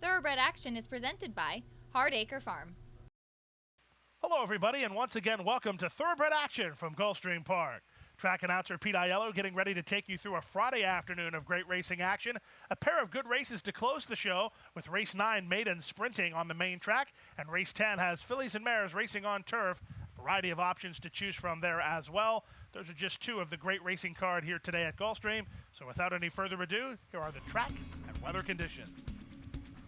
Thoroughbred Action is presented by Hardacre Farm. Hello, everybody, and once again, welcome to Thoroughbred Action from Gulfstream Park. Track announcer Pete Aiello getting ready to take you through a Friday afternoon of great racing action. A pair of good races to close the show, with Race 9 maiden sprinting on the main track, and Race 10 has fillies and mares racing on turf. Variety of options to choose from there as well. Those are just two of the great racing card here today at Gulfstream. So without any further ado, here are the track and weather conditions.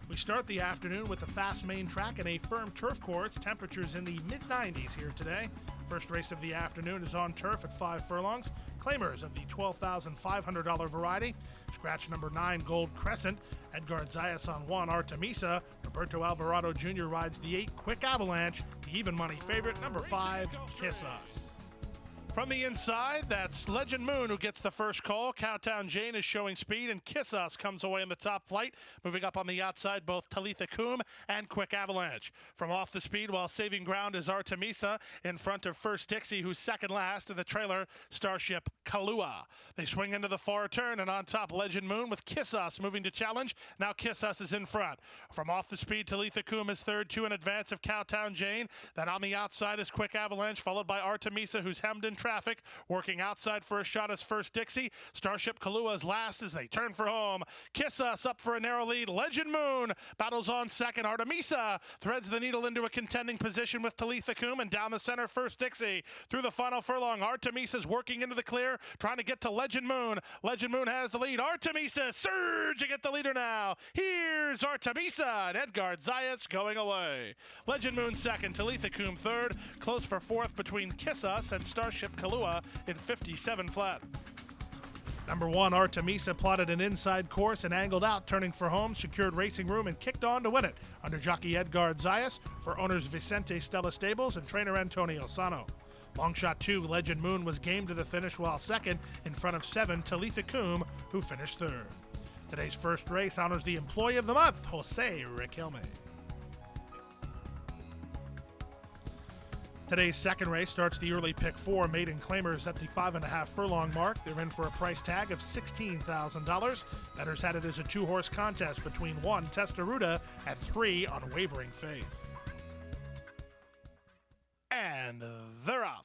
We start the afternoon with a fast main track and a firm turf course. Temperatures in the mid-90s here today. First race of the afternoon is on turf at 5 furlongs. Claimers of the $12,500 variety. Scratch number 9, Gold Crescent. Edgard Zayas on 1, Artemisa. Roberto Alvarado Jr. rides the 8, Quick Avalanche. The even money favorite, number 5, Kiss Us. From the inside, that's Legend Moon who gets the first call. Countdown Jane is showing speed, and Kiss Us comes away in the top flight. Moving up on the outside, both Talitha Koom and Quick Avalanche. From off the speed, while saving ground is Artemisa in front of First Dixie, who's second last in the trailer, Starship Kalua. They swing into the far turn, and on top, Legend Moon with Kiss Us moving to challenge. Now Kiss Us is in front. From off the speed, Talitha Koom is third, 2 in advance of Countdown Jane. Then on the outside is Quick Avalanche, followed by Artemisa, who's hemmed in traffic, working outside for a shot as First Dixie. Starship Kalua is last as they turn for home. Kiss Us up for a narrow lead. Legend Moon battles on second. Artemisa threads the needle into a contending position with Talitha Koom, and down the center, First Dixie. Through the final furlong, Artemisa's working into the clear, trying to get to Legend Moon. Legend Moon has the lead. Artemisa surging at the leader now. Here's Artemisa, and Edgard Zayas going away. Legend Moon second, Talitha Koom third. Close for fourth between Kiss Us and Starship Kalua in 57 flat. Number 1, Artemisa plotted an inside course and angled out, turning for home, secured racing room, and kicked on to win it under jockey Edgard Zayas for owners Vicente Stella Stables and trainer Antonio Sano. Long shot 2, Legend Moon, was game to the finish, while second in front of 7, Talitha Koom, who finished third. Today's first race honors the Employee of the Month, Jose Riquelme. Today's second race starts the early pick 4 maiden claimers at the 5.5 furlong mark. They're in for a price tag of $16,000. Bettors had it as a 2-horse contest between 1, Testaruda, and 3, Unwavering Faith. And they're off.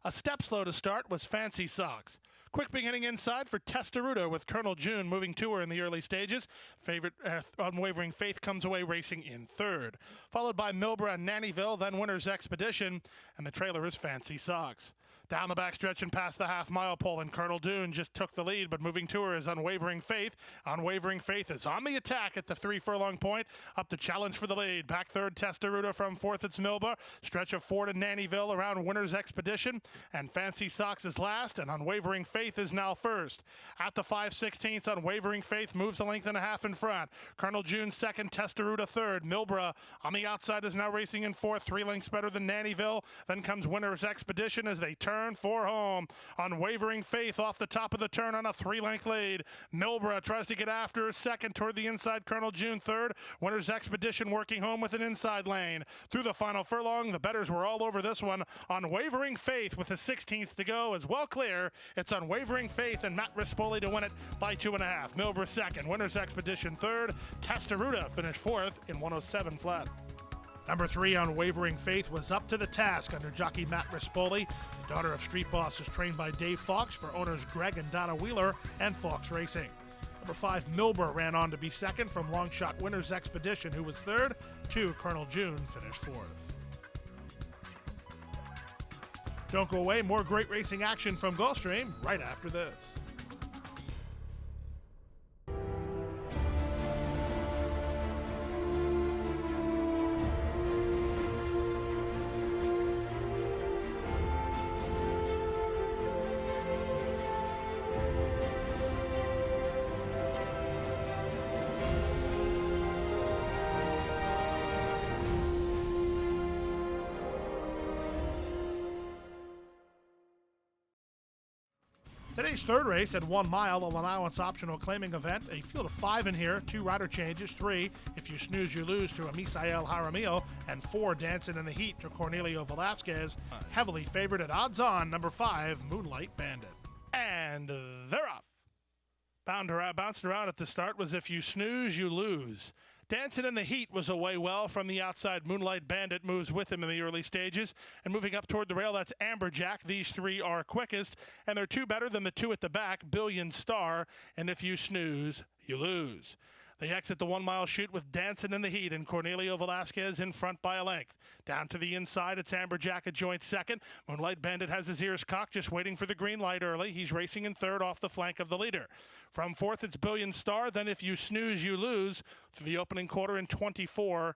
A step slow to start was Fancy Socks. Quick beginning inside for Testaruda, with Colonel June moving to her in the early stages. Favorite Unwavering Faith comes away racing in third. Followed by Milbra and Nannyville, then Winner's Expedition, and the trailer is Fancy Socks. Down the backstretch and past the half-mile pole, and Colonel Dune just took the lead, but moving to her is Unwavering Faith. Unwavering Faith is on the attack at the 3-furlong point, up to challenge for the lead. Back third, Testaruda. From fourth, it's Milba. Stretch of 4 to Nannyville around Winner's Expedition, and Fancy Socks is last, and Unwavering Faith is now first. At the 5/16, Unwavering Faith moves a length and a half in front. Colonel June second, Testaruda third. Milbra on the outside is now racing in fourth, 3 lengths better than Nannyville. Then comes Winner's Expedition as they turn for home. Unwavering Faith off the top of the turn on a 3-length lead. Milbra tries to get after second toward the inside. Colonel June third. Winner's Expedition working home with an inside lane. Through the final furlong, the bettors were all over this one. Unwavering Faith with the 16th to go is well clear. It's Unwavering Faith and Matt Rispoli to win it by 2.5. Milbra second. Winner's Expedition third. Testaruda finished fourth in 107 flat. Number 3, Unwavering Faith, was up to the task under jockey Matt Rispoli. The daughter of Street Boss is trained by Dave Fox for owners Greg and Donna Wheeler and Fox Racing. Number 5, Milbra ran on to be second from long shot Winner's Expedition, who was third. 2, Colonel June finished fourth. Don't go away, more great racing action from Gulfstream right after this. Today's third race at 1 mile, an allowance optional claiming event. A field of 5 in here, 2 rider changes, 3 if you snooze you lose to Misael Jaramillo, and 4 dancing in the heat to Cornelio Velasquez. Heavily favored at odds on, number 5, Moonlight Bandit. And they're off. Bounced around at the start was if you snooze, you lose. Dancing in the Heat was away well from the outside. Moonlight Bandit moves with him in the early stages. And moving up toward the rail, that's Amberjack. These three are quickest, and they're two better than the two at the back, Billion Star. And if you snooze, you lose. They exit the 1 mile chute with Dancing in the Heat and Cornelio Velasquez in front by a length. Down to the inside, it's Amberjack a joint second. Moonlight Bandit has his ears cocked, just waiting for the green light early. He's racing in third off the flank of the leader. From fourth, it's Billion Star. Then if you snooze, you lose through the opening quarter in 24-1.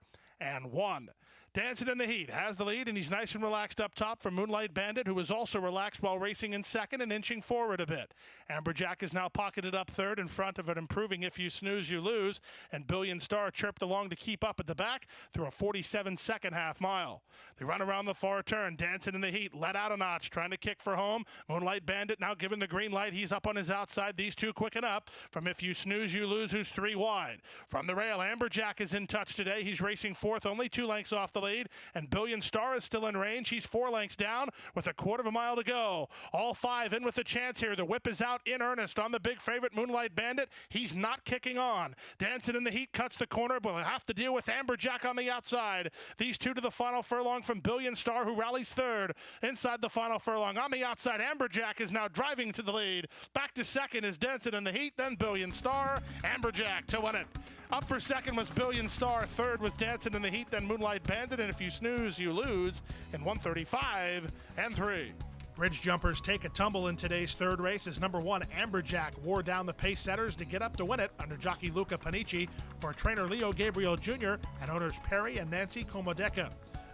Dancing in the Heat has the lead, and he's nice and relaxed up top from Moonlight Bandit, who was also relaxed while racing in second and inching forward a bit. Amberjack is now pocketed up third in front of an improving If You Snooze, You Lose, and Billion Star chirped along to keep up at the back through a 47-second half mile. They run around the far turn. Dancing in the Heat let out a notch, trying to kick for home. Moonlight Bandit now given the green light. He's up on his outside. These two quicken up from If You Snooze, You Lose, who's 3 wide. From the rail, Amberjack is in touch today. He's racing fourth, only 2 lengths off the lead, and Billion Star is still in range. He's 4 lengths down with a quarter of a mile to go. All 5 in with a chance here. The whip is out in earnest on the big favorite, Moonlight Bandit. He's not kicking on. Dancing in the Heat cuts the corner, but will have to deal with Amberjack on the outside. These two to the final furlong from Billion Star, who rallies third. Inside the final furlong on the outside, Amberjack is now driving to the lead. Back to second is Dancing in the Heat, then Billion Star. Amberjack to win it. Up for second was Billion Star. Third was Dancing in the Heat, then Moonlight Bandit. And if you snooze, you lose in 135-3. Bridge jumpers take a tumble in today's third race as number 1, Amberjack, wore down the pace setters to get up to win it under jockey Luca Panici for trainer Leo Gabriel Jr. and owners Perry and Nancy Comodeca.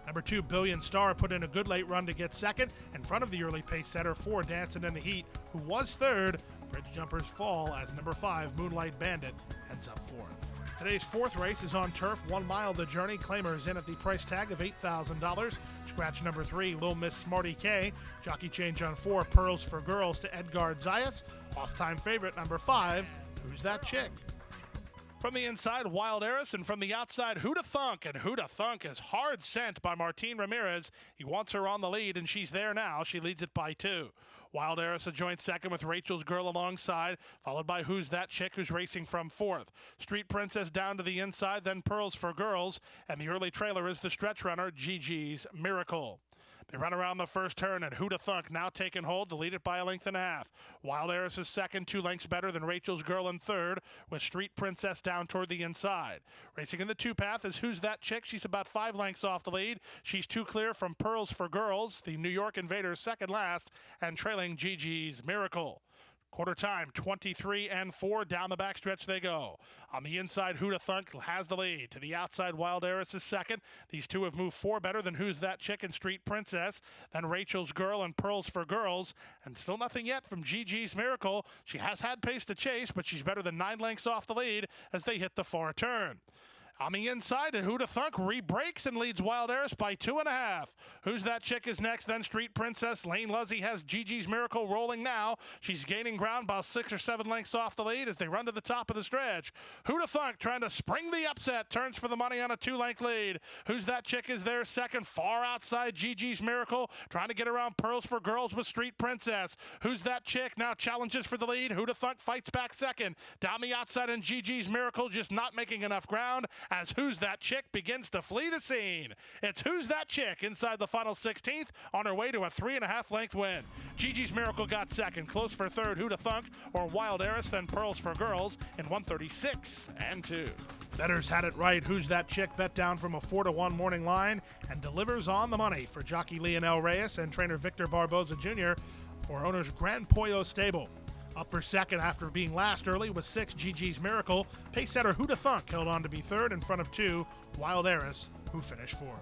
Number 2, Billion Star, put in a good late run to get second in front of the early pace setter for Dancing in the Heat, who was third. Bridge jumpers fall as number 5, Moonlight Bandit, ends up fourth. Today's fourth race is on turf, 1 mile the journey. Claimers in at the price tag of $8,000. Scratch number 3, Lil Miss Smarty K. Jockey change on 4, Pearls for Girls to Edgard Zayas. Off-time favorite number 5, Who's That Chick? From the inside, Wild Eris, and from the outside, Who'da Thunk. And Who'da Thunk is hard sent by Martine Ramirez. He wants her on the lead, and she's there now. She leads it by 2. Wild Eris a joint second with Rachel's Girl alongside, followed by Who's That Chick, who's racing from fourth. Street Princess down to the inside, then Pearls for Girls, and the early trailer is the stretch runner, Gigi's Miracle. They run around the first turn, and Who'da Thunk now taking hold to lead it by a length and a half. Wild Eris is second, 2 lengths better than Rachel's Girl in third, with Street Princess down toward the inside. Racing in the 2 path is Who's That Chick. She's about 5 lengths off the lead. She's 2 clear from Pearls for Girls, the New York Invaders second last, and trailing Gigi's Miracle. Quarter time, 23-4. Down the backstretch they go. On the inside, Who'da Thunk has the lead. To the outside, Wild Eris is second. These two have moved 4 better than Who's That Chick and Street Princess, then Rachel's Girl and Pearls for Girls, and still nothing yet from Gigi's Miracle. She has had pace to chase, but she's better than 9 lengths off the lead as they hit the far turn. On the inside, and Who'da Thunk re-breaks and leads Wild Eris by 2.5. Who's That Chick is next, then Street Princess. Lane Luzzy has Gigi's Miracle rolling now. She's gaining ground about 6 or 7 lengths off the lead as they run to the top of the stretch. Who'da Thunk trying to spring the upset, turns for the money on a 2-length lead. Who's That Chick is there second, far outside Gigi's Miracle, trying to get around Pearls for Girls with Street Princess. Who's That Chick now challenges for the lead. Who'da Thunk fights back second. Down the outside, and Gigi's Miracle just not making enough ground as Who's That Chick begins to flee the scene. It's Who's That Chick inside the final 16th on her way to a 3.5 length win. Gigi's Miracle got second, close for third, Who'da Thunk or Wild Eris, then Pearls for Girls in 136-2. Bettors had it right. Who's That Chick bet down from a 4-1 morning line and delivers on the money for jockey Leonel Reyes and trainer Victor Barboza Jr. for owners Gran Pollo Stable. Up for second after being last early was 6, Gigi's Miracle. Pace setter Who'da Thunk held on to be third in front of 2, Wild Eris, who finished fourth.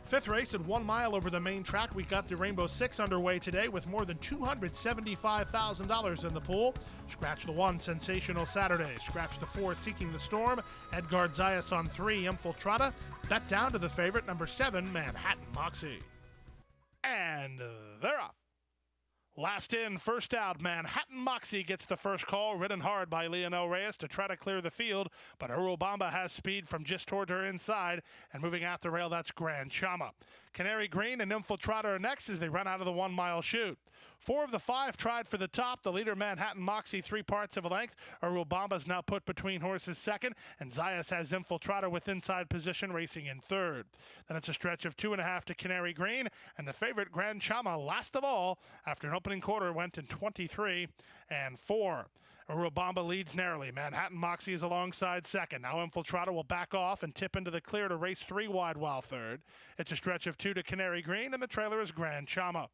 Fifth race at 1 mile over the main track. We got the Rainbow Six underway today with more than $275,000 in the pool. Scratch the 1, Sensational Saturday. Scratch the 4, Seeking the Storm. Edgard Zayas on 3, Infiltrata. Bet down to the favorite, number 7, Manhattan Moxie. And they're off. Last in, first out, Manhattan Moxie gets the first call, ridden hard by Leonel Reyes to try to clear the field, but Urubamba has speed from just toward her inside, and moving out the rail, that's Grand Chama. Canary Green and Infiltrata are next as they run out of the 1 mile chute. 4 of the 5 tried for the top. The leader, Manhattan Moxie, 3 parts of a length. Urubamba's now put between horses second, and Zayas has Infiltrata with inside position racing in third. Then it's a stretch of 2.5 to Canary Green, and the favorite Grand Chama last of all after an opening quarter went in 23 and 4. Urubamba leads narrowly. Manhattan Moxie is alongside second. Now Infiltrata will back off and tip into the clear to race 3 wide while third. It's a stretch of 2 to Canary Green, and the trailer is Grand Chama.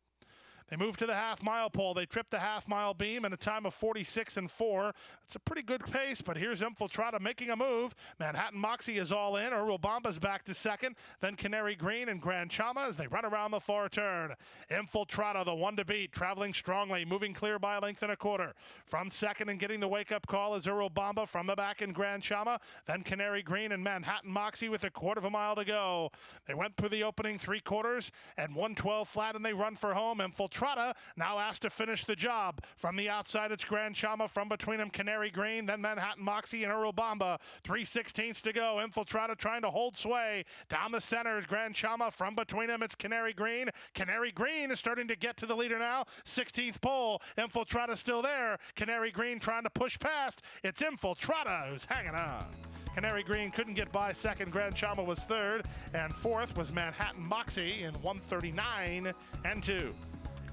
They move to the half-mile pole. They trip the half-mile beam in a time of 46 and 4. It's a pretty good pace, but here's Infiltrata making a move. Manhattan Moxie is all in. Urubamba's back to second. Then Canary Green and Grand Chama as they run around the far turn. Infiltrata, the one to beat, traveling strongly, moving clear by a length and a quarter. From second and getting the wake-up call is Urubamba. From the back in Grand Chama. Then Canary Green and Manhattan Moxie with a quarter of a mile to go. They went through the opening 3 quarters and 112 flat, and they run for home. Infiltrata now asked to finish the job. From the outside, it's Grand Chama. From between them, Canary Green, then Manhattan Moxie and Urubamba. 3/16 to go. Infiltrata trying to hold sway. Down the center is Grand Chama. From between them, it's Canary Green. Canary Green is starting to get to the leader now. 16th pole. Infiltrata still there. Canary Green trying to push past. It's Infiltrata who's hanging on. Canary Green couldn't get by second. Grand Chama was third. And fourth was Manhattan Moxie in 139 and 2.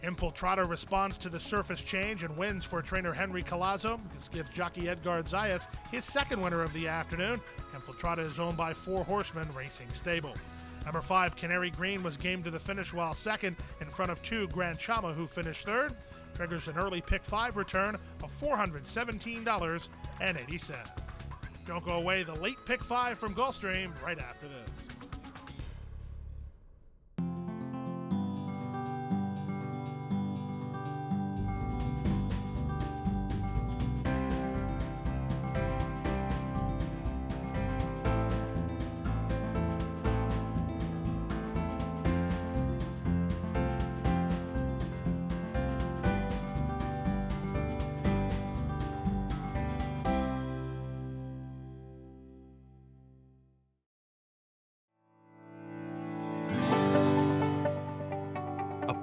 Infiltrata responds to the surface change and wins for trainer Henry Colazzo. This gives jockey Edgar Zayas his second winner of the afternoon. Infiltrata is owned by 4 Horsemen Racing Stable. Number 5, Canary Green, was game to the finish while second in front of 2, Grand Chama, who finished third. Triggers an early pick 5 return of $417.80. Don't go away, the late pick 5 from Gulfstream right after this.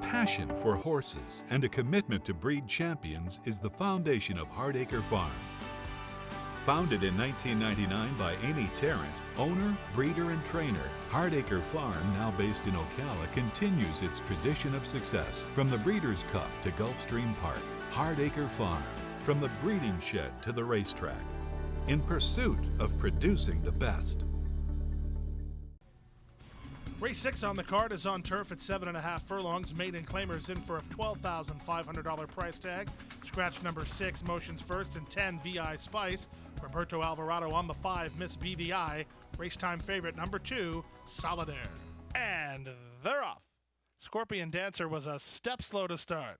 Passion for horses and a commitment to breed champions is the foundation of Hardacre Farm. Founded in 1999 by Amy Tarrant, owner, breeder, and trainer, Hardacre Farm, now based in Ocala, continues its tradition of success. From the Breeders' Cup to Gulfstream Park, Hardacre Farm, from the breeding shed to the racetrack, in pursuit of producing the best. Race 6 on the card is on turf at 7.5 furlongs. Maiden Claimers in for a $12,500 price tag. Scratch number 6, Motions First, and 10, VI Spice. Roberto Alvarado on the 5, Miss BVI. Race time favorite number 2, Solidaire. And they're off. Scorpion Dancer was a step slow to start.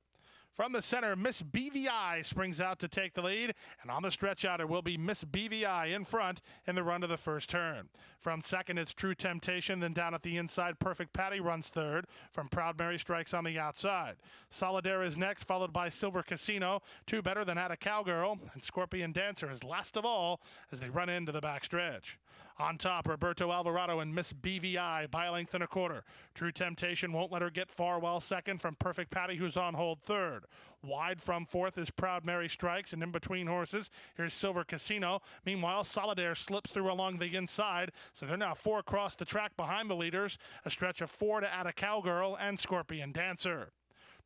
From the center, Miss BVI springs out to take the lead, and on the stretch out, it will be Miss BVI in front in the run to the first turn. From second, it's True Temptation, then down at the inside, Perfect Patty runs third. From Proud Mary strikes on the outside. Solidaire is next, followed by Silver Casino, 2 better than At a Cowgirl, and Scorpion Dancer is last of all as they run into the backstretch. On top, Roberto Alvarado and Miss BVI by a length and a quarter. True Temptation won't let her get far well second from Perfect Patty, who's on hold third. Wide from fourth is Proud Mary Strikes, and in between horses, here's Silver Casino. Meanwhile, Solidaire slips through along the inside, so they're now 4 across the track behind the leaders. A stretch of 4 to At a Cowgirl and Scorpion Dancer.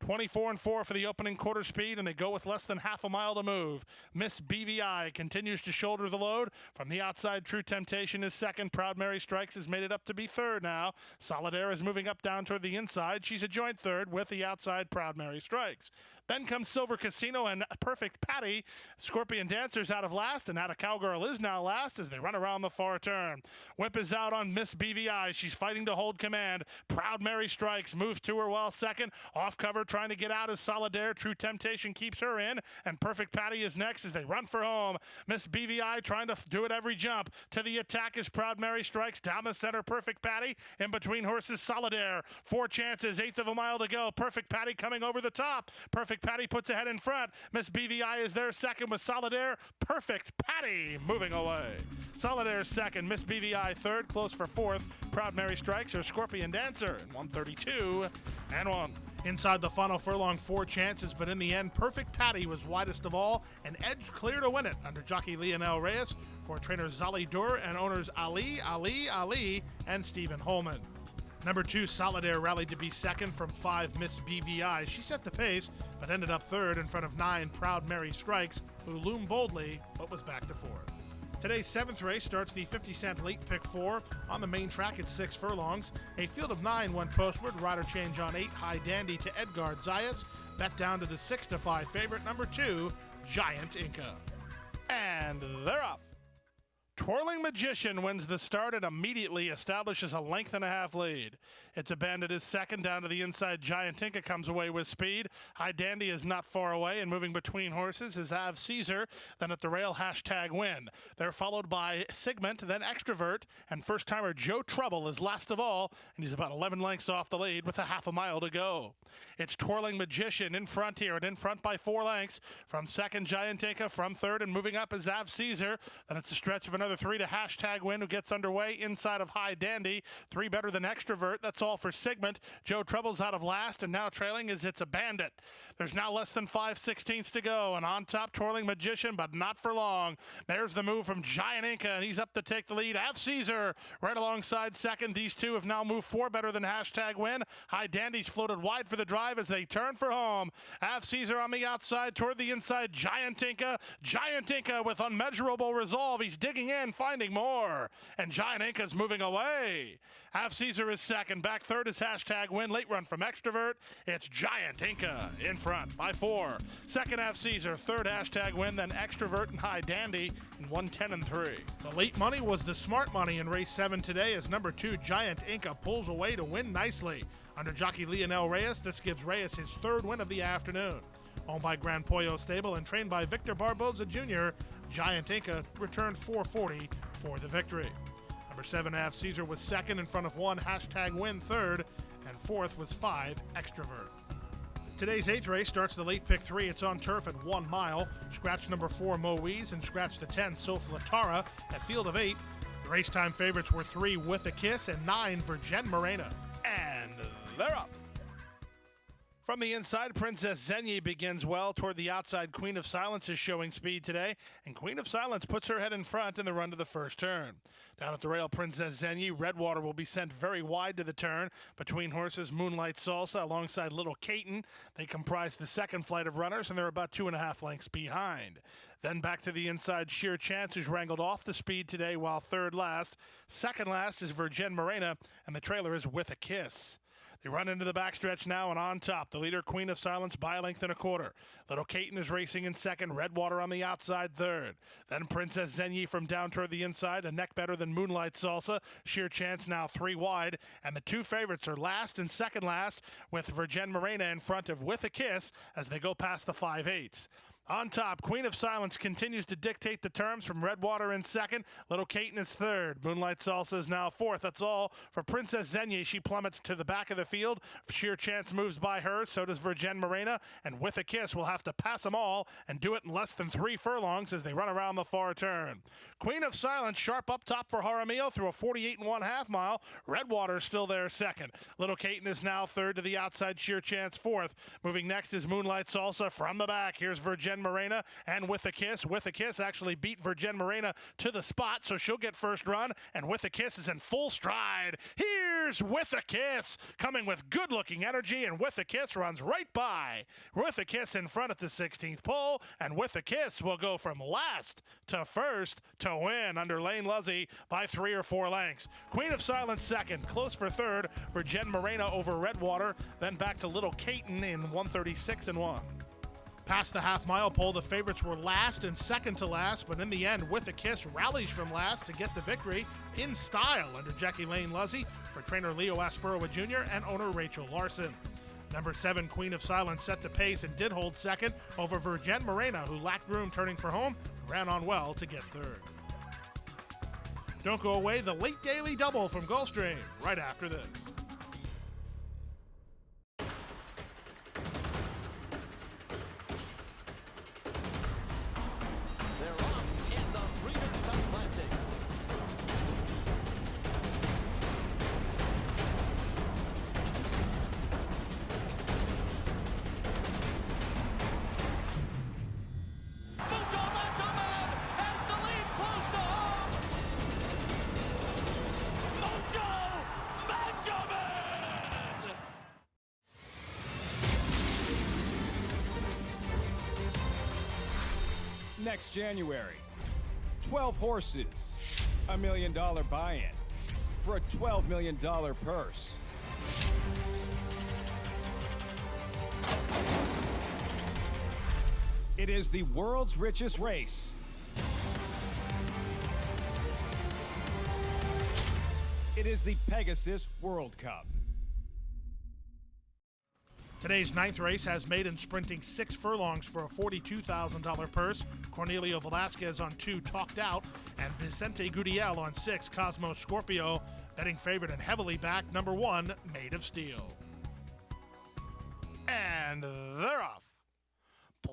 24 and 4 for the opening quarter speed, and they go with less than half a mile to move. Miss BVI continues to shoulder the load. From the outside, True Temptation is second. Proud Mary Strikes has made it up to be third now. Solidaire is moving up down toward the inside. She's a joint third with the outside Proud Mary Strikes. Then comes Silver Casino and Perfect Patty. Scorpion Dancer's out of last, and At a Cowgirl is now last as they run around the far turn. Whip is out on Miss BVI. She's fighting to hold command. Proud Mary Strikes moves to her while second. Off cover trying to get out is Solidaire. True Temptation keeps her in, and Perfect Patty is next as they run for home. Miss BVI trying to do it every jump. To the attack is Proud Mary Strikes. Down the center, Perfect Patty. In between horses, Solidaire. 4 chances, 1/8 of a mile to go. Perfect Patty coming over the top. Perfect Patty puts ahead in front. Miss BVI is there second with Solidaire. Perfect Patty moving away. Solidaire second, Miss BVI third, close for fourth. Proud Mary Strikes or Scorpion Dancer in 132 and 1. Inside the final furlong, 4 chances, but in the end, Perfect Patty was widest of all and edged clear to win it under jockey Lionel Reyes for trainer Zali Dur and owners Ali, and Stephen Holman. Number 2, Solidaire rallied to be second from 5 Miss BVI. She set the pace, but ended up third in front of 9 Proud Mary Strikes, who loomed boldly, but was back to fourth. Today's 7th race starts the 50-cent late pick 4 on the main track at 6 furlongs. A field of 9 went postward. Rider change on 8, High Dandy to Edgard Zayas. Bet down to the 6-5 favorite, number 2, Giant Inca. And they're up. Twirling Magician wins the start and immediately establishes a 1.5 length lead. It's abandoned his second down to the inside. Giant Inca comes away with speed. High Dandy is not far away and moving between horses is Av Caesar, then at the rail, #win. They're followed by Sigmund, then Extrovert, and first-timer Joe Trouble is last of all, and he's about 11 lengths off the lead with a half a mile to go. It's Twirling Magician in front here, and in front by 4 lengths. From second, Giant Inca. From third and moving up is Av Caesar. Then it's a stretch of another 3 to #win, who gets underway inside of High Dandy. 3 better than Extrovert. That's all for Sigmund. Joe Trouble's out of last, and now trailing is It's a Bandit. There's now less than 5/16 to go, and on top, Twirling Magician, but not for long. There's the move from Giant Inca, and he's up to take the lead. Av Caesar right alongside second. These two have now moved 4 better than #win. High Dandy's floated wide for the drive as they turn for home. Av Caesar on the outside, toward the inside, Giant Inca. Giant Inca with unmeasurable resolve. He's digging in, finding more, and Giant Inca's moving away. Av Caesar is second. Back third is #win. Late run from Extrovert. It's Giant Inca in front by 4. Second, Av Caesar. Third, #win. Then Extrovert and High Dandy in 1:10 and 3. The late money was the smart money in race 7 today as number 2, Giant Inca, pulls away to win nicely. Under jockey Lionel Reyes, this gives Reyes his 3rd win of the afternoon. Owned by Gran Pollo Stable and trained by Victor Barboza Jr., Giant Inca returned 440 for the victory. Number 7, Av Caesar, was second in front of 1, #win third, and fourth was 5, Extrovert. Today's 8th race starts the late pick 3. It's on turf at 1 mile. Scratch number 4, Moise, and scratch the 10, Soflatara, at field of 8. The race time favorites were 3, With a Kiss, and 9, Virgin Morena. And they're up. From the inside, Princess Zenyi begins well. Toward the outside, Queen of Silence is showing speed today, and Queen of Silence puts her head in front in the run to the first turn. Down at the rail, Princess Zenyi, Redwater will be sent very wide to the turn. Between horses, Moonlight Salsa alongside Little Caton. They comprise the second flight of runners, and they're about 2.5 lengths behind. Then back to the inside, Sheer Chance, who's wrangled off the speed today, while third last. Second last is Virgin Morena, and the trailer is With a Kiss. They run into the backstretch now, and on top, the leader, Queen of Silence, by 1.25 lengths. Little Caton is racing in second, Redwater on the outside third. Then Princess Zenyi from down toward the inside, a neck better than Moonlight Salsa. Sheer Chance now 3 wide, and the 2 favorites are last and second last, with Virgin Morena in front of With a Kiss as they go past the 5/8. On top, Queen of Silence continues to dictate the terms from Redwater in second. Little Caton is third. Moonlight Salsa is now fourth. That's all for Princess Zenyi. She plummets to the back of the field. Sheer Chance moves by her. So does Virgin Morena. And With a Kiss will have to pass them all and do it in less than 3 furlongs as they run around the far turn. Queen of Silence sharp up top for Jaramillo through a 48.5 mile. Redwater is still there second. Little Caton is now third to the outside. Sheer Chance fourth. Moving next is Moonlight Salsa from the back. Here's Virgin Morena and With a Kiss. With a Kiss actually beat Virgin Morena to the spot, so she'll get first run, and With a Kiss is in full stride. Here's With a Kiss coming with good-looking energy, and With a Kiss runs right by. With a Kiss in front at the 16th pole, and With a Kiss will go from last to first to win under Lane Luzzy by 3 or 4 lengths. Queen of Silence second, close for third, Virgin Morena over Redwater, then back to Little Caton in 1:36 and 1. Past the half-mile pole, the favorites were last and second to last, but in the end, With a Kiss rallies from last to get the victory in style under Jackie Lane Luzzy for trainer Leo Asperoa Jr. and owner Rachel Larson. Number 7, Queen of Silence, set the pace and did hold second over Virgin Morena, who lacked room turning for home, ran on well to get third. Don't go away, the late daily double from Gulfstream right after this. next January. 12 horses, $1 million buy-in for a $12 million purse. It is the world's richest race. It is the Pegasus World Cup. Today's ninth race has maiden sprinting 6 furlongs for a $42,000 purse. Cornelio Velasquez on 2, Talked Out, and Vicente Gudiel on 6, Cosmo Scorpio. Betting favorite and heavily backed, number 1, Made of Steel. And they're off.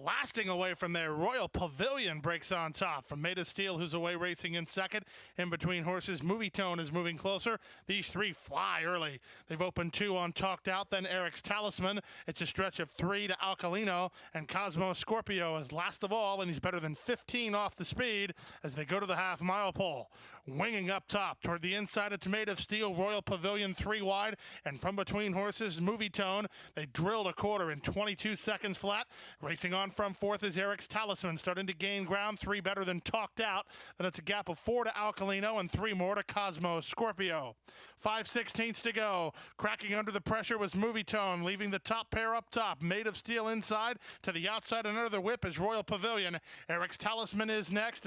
Blasting away from there, Royal Pavilion breaks on top from Made of Steel, who's away racing in second. In between horses, Movie Tone is moving closer. These three fly early. They've opened 2 on Talked Out, then Eric's Talisman. It's a stretch of 3 to Alcalino, and Cosmo Scorpio is last of all, and he's better than 15 off the speed as they go to the half-mile pole. Winging up top toward the inside, it's Made of Steel, Royal Pavilion 3 wide, and from between horses, Movie Tone. They drilled a quarter in 22 seconds flat. Racing on from fourth is Eric's Talisman, starting to gain ground, 3 better than Talked Out. Then it's a gap of 4 to Alcalino and 3 more to Cosmo Scorpio. 5/16 to go. Cracking under the pressure was Movie Tone, leaving the top pair up top. Made of Steel inside. To the outside and under the whip is Royal Pavilion. Eric's Talisman is next.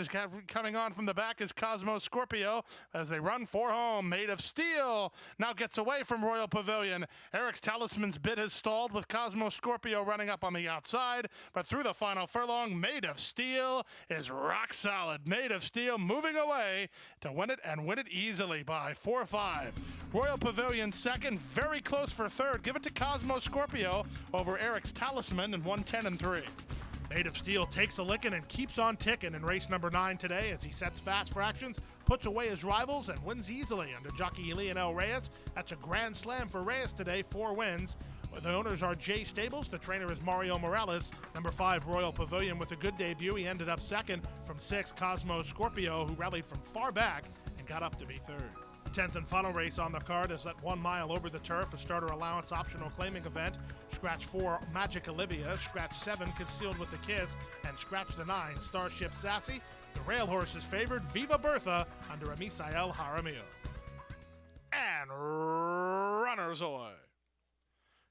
Coming on from the back is Cosmo Scorpio as they run for home. Made of Steel now gets away from Royal Pavilion. Eric's Talisman's bit has stalled with Cosmo Scorpio running up on the outside, but through the final furlong, Made of Steel is rock solid. Made of Steel moving away to win it and win it easily by 4-5. Royal Pavilion second, very close for third. Give it to Cosmo Scorpio over Eric's Talisman in 1:10-3. Made of Steel takes a licking and keeps on ticking in race number 9 today as he sets fast fractions, puts away his rivals, and wins easily under jockey Lionel Reyes. That's a grand slam for Reyes today, 4 wins. The owners are Jay Stables. The trainer is Mario Morales. Number 5, Royal Pavilion, with a good debut. He ended up second. From 6, Cosmo Scorpio, who rallied from far back and got up to be third. 10th and final race on the card is at 1 mile over the turf, a starter allowance optional claiming event. Scratch 4, Magic Olivia. Scratch 7, Concealed with a Kiss. And scratch the 9, Starship Sassy. The rail horse is favored, Viva Bertha, under Amisael Jaramillo. And runners away.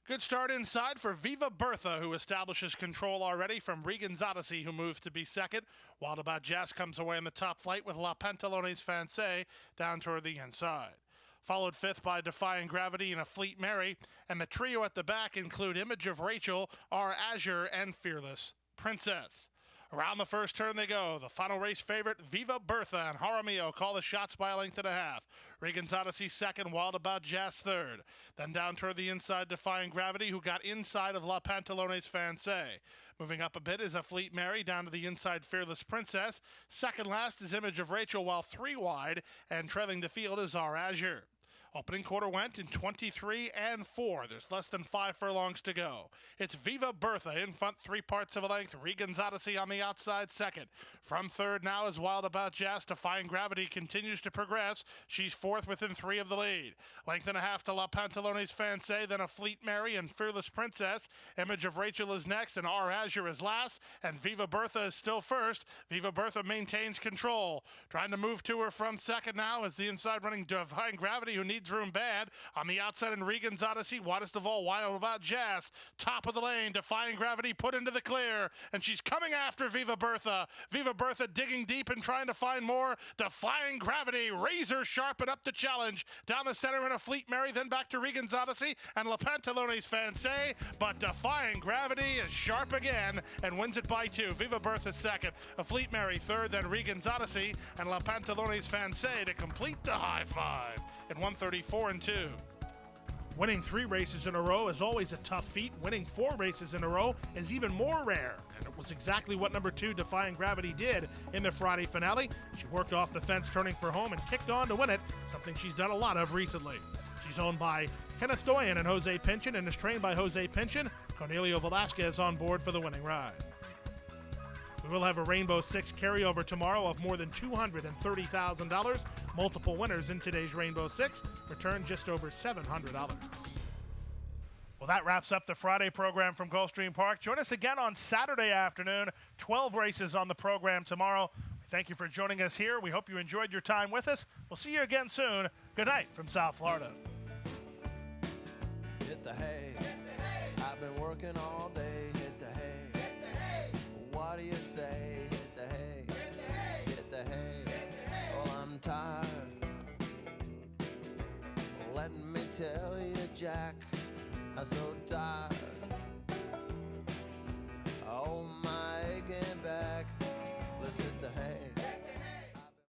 Good start inside for Viva Bertha, who establishes control already from Regan's Odyssey, who moves to be second. Wild About Jazz comes away in the top flight with La Pantalones Fancy down toward the inside. Followed fifth by Defying Gravity and A Fleet Mary, and the trio at the back include Image of Rachel, Our Azure, and Fearless Princess. Around the first turn they go. The final race favorite, Viva Bertha, and Jaramillo call the shots by a length and a half. Regan's Odyssey second, Wild About Jazz third. Then down toward the inside, Defying Gravity, who got inside of La Pantalones Fancy. Moving up a bit is A Fleet Mary, down to the inside, Fearless Princess. Second last is Image of Rachel, while 3 wide, and trailing the field is Our Azure. Opening quarter went in 23-4. There's less than 5 furlongs to go. It's Viva Bertha in front, 3 parts of a length. Regan's Odyssey on the outside second. From third now is Wild About Jazz. Defying Gravity continues to progress. She's fourth within 3 of the lead. Length and a half to La Pantalones Fancy, then A Fleet Mary and Fearless Princess. Image of Rachel is next, and Our Azure is last, and Viva Bertha is still first. Viva Bertha maintains control. Trying to move to her from second now is the inside running Defying Gravity, who needs room bad. On the outside in Regan's Odyssey, widest of all, Wild About Jazz. Top of the lane, Defying Gravity put into the clear, and she's coming after Viva Bertha. Viva Bertha digging deep and trying to find more. Defying Gravity, razor sharp and up the challenge. Down the center in A Fleet Mary, then back to Regan's Odyssey and La Pantalones Fancy, but Defying Gravity is sharp again and wins it by 2. Viva Bertha second, A Fleet Mary third, then Regan's Odyssey and La Pantalones Fancy to complete the high five at 134-2. Winning 3 races in a row is always a tough feat. Winning 4 races in a row is even more rare. And it was exactly what number 2, Defying Gravity, did in the Friday finale. She worked off the fence turning for home and kicked on to win it, something she's done a lot of recently. She's owned by Kenneth Doyen and Jose Pinchin and is trained by Jose Pinchin. Cornelio Velasquez on board for the winning ride. We will have a Rainbow 6 carryover tomorrow of more than $230,000. Multiple winners in today's Rainbow 6 return just over $700. Well, that wraps up the Friday program from Gulfstream Park. Join us again on Saturday afternoon. 12 races on the program tomorrow. Thank you for joining us here. We hope you enjoyed your time with us. We'll see you again soon. Good night from South Florida. Hit the hay. I've been working all day. Hit the hay. What do you say? Hit the hay. Hit the hay. Well, I'm tired. Let me tell you, Jack, I'm so tired.